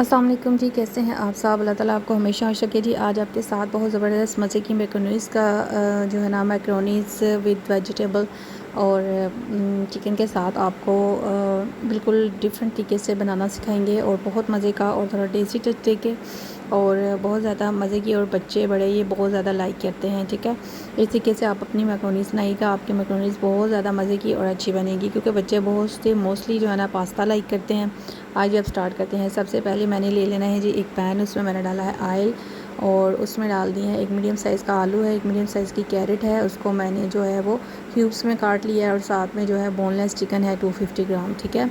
अस्सलाम वालेकुम जी, कैसे हैं आप सब। अल्लाह ताला आपको हमेशा खुश रखे जी। आज आपके साथ बहुत ज़बरदस्त मज़े की मैक्रोनीज़ का जो है ना मैक्रोनीज़ विद वेजिटेबल और चिकन के साथ आपको बिल्कुल डिफरेंट तरीके से बनाना सिखाएंगे और बहुत मज़े का और थोड़ा टेस्टी टेस्ट देके और बहुत ज़्यादा मज़े की, और बच्चे बड़े ये बहुत ज़्यादा लाइक करते हैं। ठीक है, इस तरीके से आप अपनी मैक्रोनीज़ बनाइएगा, आपकी मैक्रोनीज़ बहुत ज़्यादा मज़े की और अच्छी बनेगी, क्योंकि बच्चे बहुत से मोस्टली जो है ना पास्ता लाइक करते हैं। आज अब स्टार्ट करते हैं। सबसे पहले मैंने ले लेना है जी एक पैन, उसमें मैंने डाला है ऑयल और उसमें डाल दिए हैं एक मीडियम साइज़ का आलू है, एक मीडियम साइज़ की कैरेट है, उसको मैंने जो है वो क्यूब्स में काट लिया है, और साथ में जो है बोनलेस चिकन है 250 ग्राम। ठीक है,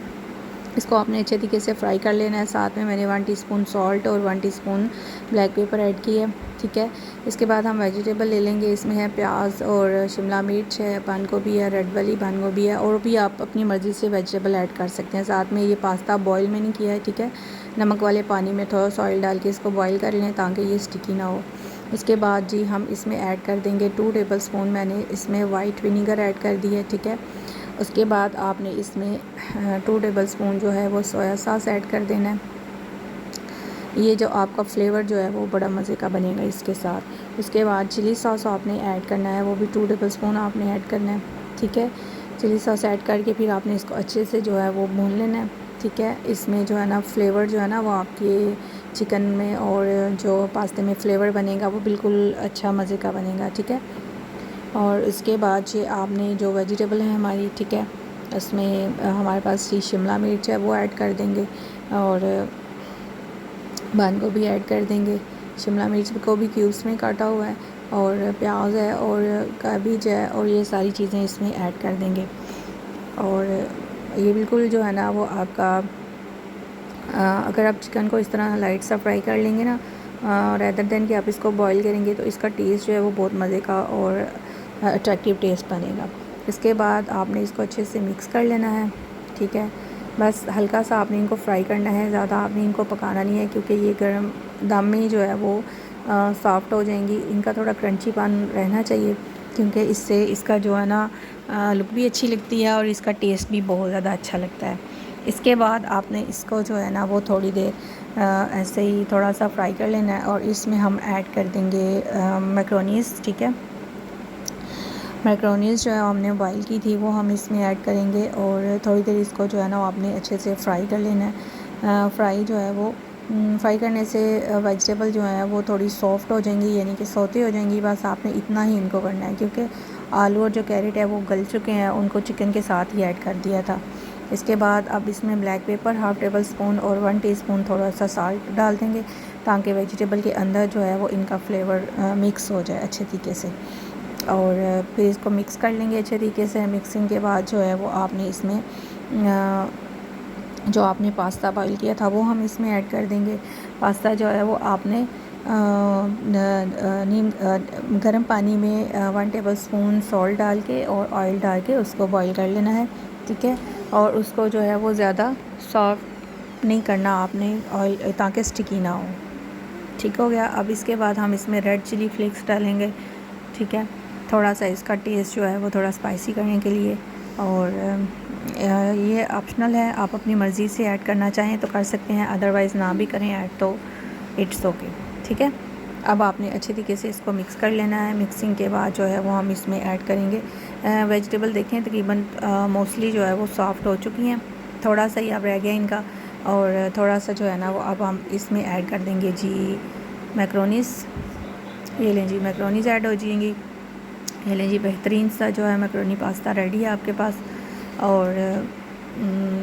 इसको आपने अच्छे तरीके से फ्राई कर लेना है। साथ में मैंने 1 टीस्पून सॉल्ट और 1 टीस्पून ब्लैक पेपर ऐड की है। ठीक है, इसके बाद हम वेजिटेबल ले लेंगे। इसमें है प्याज और शिमला मिर्च है, बंद गोभी है, रेड वाली बंद गोभी है, और भी आप अपनी मर्ज़ी से वेजिटेबल ऐड कर सकते हैं। साथ में ये पास्ता बॉईल मैंने किया है। ठीक है, नमक वाले पानी में थोड़ा सा ऑयल डाल के इसको बॉईल कर लें ताकि ये स्टिकी ना हो। उसके बाद जी हम इसमें ऐड कर देंगे 2 टेबल स्पून मैंने इसमें वाइट विनीगर ऐड कर दी है। ठीक है, उसके बाद आपने इसमें 2 टेबल स्पून जो है वो सोया सॉस ऐड कर देना है। ये जो आपका फ्लेवर जो है वो बड़ा मज़े का बनेगा इसके साथ। उसके बाद चिली सॉस आपने ऐड करना है, वो भी 2 टेबल स्पून आपने ऐड करना है। ठीक है, चिली सॉस ऐड करके फिर आपने इसको अच्छे से जो है वो भून लेना है। ठीक है, इसमें जो है ना फ्लेवर जो है ना वो आपके चिकन में और जो पास्ते में फ्लेवर बनेगा वो बिल्कुल अच्छा मज़े का बनेगा। ठीक है, और उसके बाद ये आपने जो वेजिटेबल है हमारी, ठीक है, उसमें हमारे पास ये शिमला मिर्च है वो ऐड कर देंगे, और बंद गोभी ऐड कर देंगे। शिमला मिर्च को भी क्यूब्स में काटा हुआ है, और प्याज है और कैबेज है, और ये सारी चीज़ें इसमें ऐड कर देंगे। और ये बिल्कुल जो है ना वो आपका अगर आप चिकन को इस तरह लाइट सा फ्राई कर लेंगे ना, रेदर देन कि आप इसको बॉईल करेंगे, तो इसका टेस्ट जो है वो बहुत मज़े का और अट्रैक्टिव टेस्ट बनेगा। इसके बाद आपने इसको अच्छे से मिक्स कर लेना है। ठीक है, बस हल्का सा आपने इनको फ्राई करना है, ज़्यादा आपने इनको पकाना नहीं है, क्योंकि ये गर्म दम में जो है वो सॉफ्ट हो जाएंगी। इनका थोड़ा क्रंचीपन रहना चाहिए, क्योंकि इससे इसका जो है ना लुक भी अच्छी लगती है और इसका टेस्ट भी बहुत ज़्यादा अच्छा लगता है। इसके बाद आपने इसको जो है ना वो थोड़ी देर ऐसे ही थोड़ा सा फ्राई कर लेना है, और इसमें हम ऐड कर देंगे मैक्रोनीज़। ठीक है, मैक्रोनीज़ जो है हमने बॉईल की थी वो हम इसमें ऐड करेंगे, और थोड़ी देर इसको जो है ना आपने अच्छे से फ्राई कर लेना है। फ्राई जो है वो फ्राई करने से वेजिटेबल जो है वो थोड़ी सॉफ्ट हो जाएंगी, यानी कि सौते हो जाएंगी। बस आपने इतना ही इनको करना है, क्योंकि आलू और जो कैरेट है वो गल चुके हैं, उनको चिकन के साथ ही ऐड कर दिया था। इसके बाद अब इसमें black pepper half table spoon और 1 टीस्पून थोड़ा सा साल्ट डाल देंगे, ताकि वेजिटेबल के अंदर जो है वो इनका फ्लेवर मिक्स हो जाए अच्छे तरीके से। और फिर इसको मिक्स कर लेंगे अच्छे तरीके से। मिक्सिंग के बाद जो है वो आपने इसमें जो आपने पास्ता बॉईल किया था वो हम इसमें ऐड कर देंगे। पास्ता जो है वो आपने गर्म पानी में 1 टेबल स्पून सॉल्ट डाल के और ऑयल डाल के उसको बॉईल कर लेना है। ठीक है, और उसको जो है वो ज़्यादा सॉफ्ट नहीं करना आपने ऑयल, ताकि स्टिकी ना हो। ठीक हो गया। अब इसके बाद हम इसमें रेड चिली फ्लेक्स डालेंगे। ठीक है, थोड़ा सा इसका टेस्ट जो है वो थोड़ा स्पाइसी करने के लिए, और ये ऑप्शनल है, आप अपनी मर्ज़ी से ऐड करना चाहें तो कर सकते हैं, अदरवाइज़ ना भी करें ऐड तो इट्स ओके। ठीक है, अब आपने अच्छे तरीके से इसको मिक्स कर लेना है। मिक्सिंग के बाद जो है वो हम इसमें ऐड करेंगे वेजिटेबल। देखें तकरीबन मोस्टली जो है वो सॉफ्ट हो चुकी हैं, थोड़ा सा ही अब रह गया इनका, और थोड़ा सा जो है ना वो अब हम इसमें ऐड कर देंगे जी मैक्रोनीज़। ये लें जी, मैक्रोनीज़ ऐड हो जाएंगी। ये लें जी, बेहतरीन सा जो है मैक्रोनी पास्ता रेडी है आपके पास, और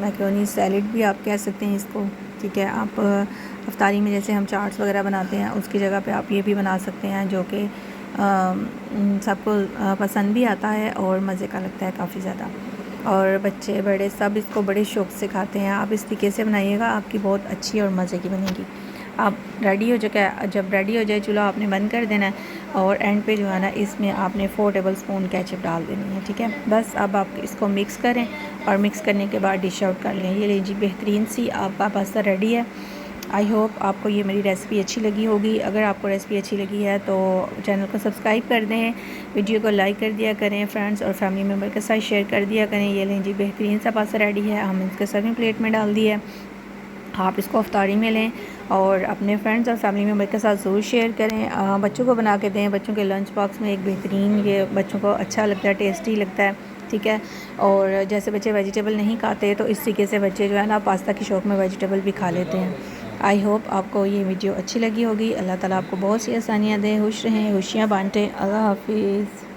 मैक्रोनी सैलेड भी आप कह सकते हैं इसको। ठीक है, आप अफ्तारी में जैसे हम चाट्स वगैरह बनाते हैं उसकी जगह पे आप ये भी बना सकते हैं, जो कि सबको पसंद भी आता है और मज़े का लगता है काफ़ी ज़्यादा, और बच्चे बड़े सब इसको बड़े शौक़ से खाते हैं। आप इस तरीके से बनाइएगा, आपकी बहुत अच्छी और मज़े की बनेगी। आप रेडी हो चुका, जब रेडी हो जाए चूल्हा आपने बंद कर देना है, और एंड पे जो है ना इसमें आपने 4 टेबल स्पून केचप डाल देनी है। ठीक है, बस अब आप इसको मिक्स करें, और मिक्स करने के बाद डिश आउट कर लें। ये ले जी, बेहतरीन सी आपका पास्ता रेडी है। आई होप आपको ये मेरी रेसिपी अच्छी लगी होगी। अगर आपको रेसिपी अच्छी लगी है तो चैनल को सब्सक्राइब कर दें, वीडियो को लाइक कर दिया करें, फ्रेंड्स और फैमिली मेम्बर के साथ शेयर कर दिया करें। ये लें जी, बेहतरीन सा पास्ता रेडी है। हम इसके सर्विंग प्लेट में डाल दिया है। आप इसको अफ्तारी में लें और अपने फ्रेंड्स और फैमिली मेम्बर के साथ ज़रूर शेयर करें। बच्चों को बना के दें, बच्चों के लंच बॉक्स में एक बेहतरीन, ये बच्चों को अच्छा लगता है, टेस्टी लगता है, ठीक है। और जैसे बच्चे वेजिटेबल नहीं खाते तो इस तरीके से बच्चे जो है ना पास्ता के शौक़ में वेजिटेबल भी खा लेते हैं। आई होप आपको ये वीडियो अच्छी लगी होगी। अल्लाह ताला आपको बहुत सी आसानियाँ दें, खुश रहें, खुशियाँ बांटें। अल्लाह हाफिज़।